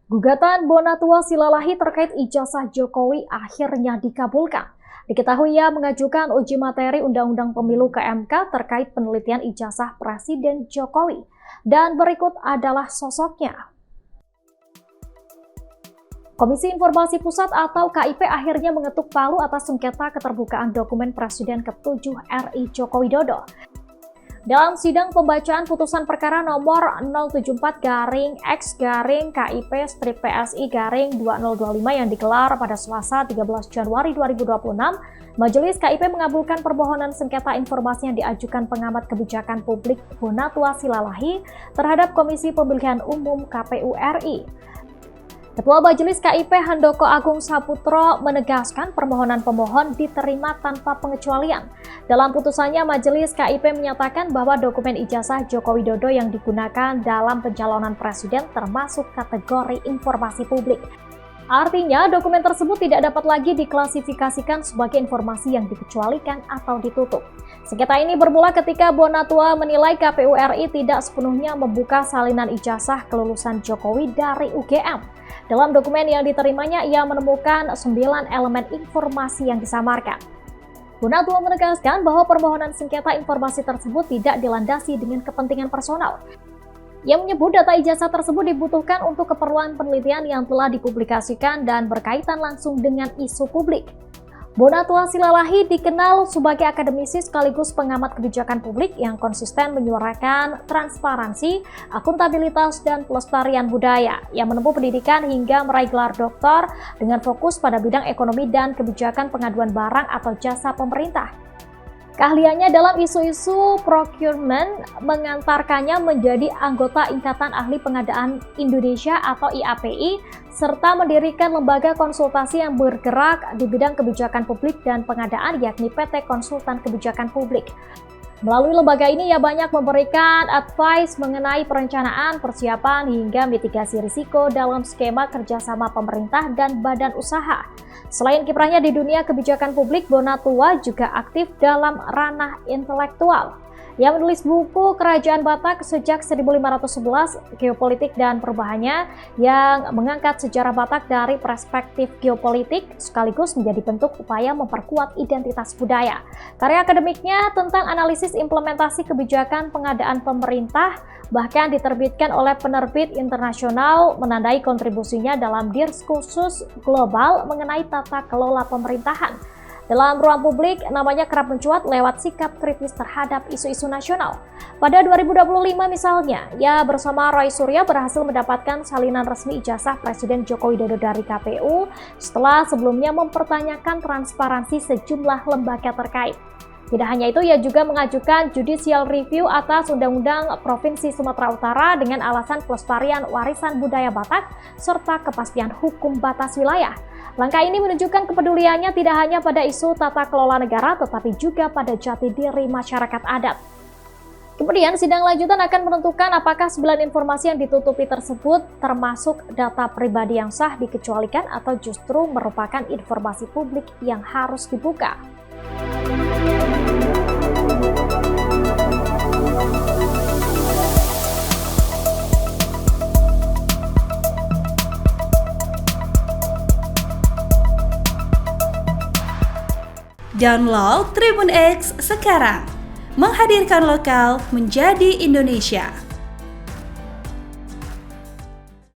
Gugatan Bonatua Silalahi terkait ijazah Jokowi akhirnya dikabulkan. Diketahui ia mengajukan uji materi Undang-Undang Pemilu ke MK terkait penelitian ijazah Presiden Jokowi. Dan berikut adalah sosoknya. Komisi Informasi Pusat atau KIP akhirnya mengetuk palu atas sengketa keterbukaan dokumen Presiden ke-7 RI Joko Widodo. Dalam sidang pembacaan putusan perkara nomor 074-X-KIP-PSI-2025 yang digelar pada Selasa 13 Januari 2026, Majelis KIP mengabulkan permohonan sengketa informasi yang diajukan pengamat kebijakan publik Bonatua Silalahi terhadap Komisi Pemilihan Umum KPU RI. Ketua Majelis KIP Handoko Agung Saputro menegaskan permohonan pemohon diterima tanpa pengecualian. Dalam putusannya, Majelis KIP menyatakan bahwa dokumen ijazah Joko Widodo yang digunakan dalam pencalonan presiden termasuk kategori informasi publik. Artinya, dokumen tersebut tidak dapat lagi diklasifikasikan sebagai informasi yang dikecualikan atau ditutup. Sengketa ini bermula ketika Bonatua menilai KPU RI tidak sepenuhnya membuka salinan ijazah kelulusan Jokowi dari UGM. Dalam dokumen yang diterimanya, ia menemukan 9 elemen informasi yang disamarkan. Bonatua menegaskan bahwa permohonan sengketa informasi tersebut tidak dilandasi dengan kepentingan personal. Ia menyebut data ijazah tersebut dibutuhkan untuk keperluan penelitian yang telah dipublikasikan dan berkaitan langsung dengan isu publik. Bonatua Silalahi dikenal sebagai akademisi sekaligus pengamat kebijakan publik yang konsisten menyuarakan transparansi, akuntabilitas, dan pelestarian budaya. Ia menempuh pendidikan hingga meraih gelar doktor dengan fokus pada bidang ekonomi dan kebijakan pengaduan barang atau jasa pemerintah. Keahliannya dalam isu-isu procurement mengantarkannya menjadi anggota Ikatan Ahli Pengadaan Indonesia atau IAPI, serta mendirikan lembaga konsultasi yang bergerak di bidang kebijakan publik dan pengadaan yakni PT Konsultan Kebijakan Publik. Melalui lembaga ini ia banyak memberikan advice mengenai perencanaan, persiapan, hingga mitigasi risiko dalam skema kerjasama pemerintah dan badan usaha. Selain kiprahnya di dunia kebijakan publik, Bonatua juga aktif dalam ranah intelektual. Ia menulis buku Kerajaan Batak sejak 1511, Geopolitik dan Perubahannya, yang mengangkat sejarah Batak dari perspektif geopolitik sekaligus menjadi bentuk upaya memperkuat identitas budaya. Karya akademiknya tentang analisis implementasi kebijakan pengadaan pemerintah bahkan diterbitkan oleh penerbit internasional, menandai kontribusinya dalam diskursus global mengenai tata kelola pemerintahan. Dalam ruang publik, namanya kerap mencuat lewat sikap kritis terhadap isu-isu nasional. Pada 2025 misalnya, ia bersama Roy Suryo berhasil mendapatkan salinan resmi ijazah Presiden Joko Widodo dari KPU setelah sebelumnya mempertanyakan transparansi sejumlah lembaga terkait. Tidak hanya itu, ia juga mengajukan judicial review atas Undang-Undang Provinsi Sumatera Utara dengan alasan pelestarian warisan budaya Batak serta kepastian hukum batas wilayah. Langkah ini menunjukkan kepeduliannya tidak hanya pada isu tata kelola negara, tetapi juga pada jati diri masyarakat adat. Kemudian, sidang lanjutan akan menentukan apakah 9 informasi yang ditutupi tersebut termasuk data pribadi yang sah dikecualikan atau justru merupakan informasi publik yang harus dibuka. Download Tribun X sekarang, menghadirkan lokal menjadi Indonesia.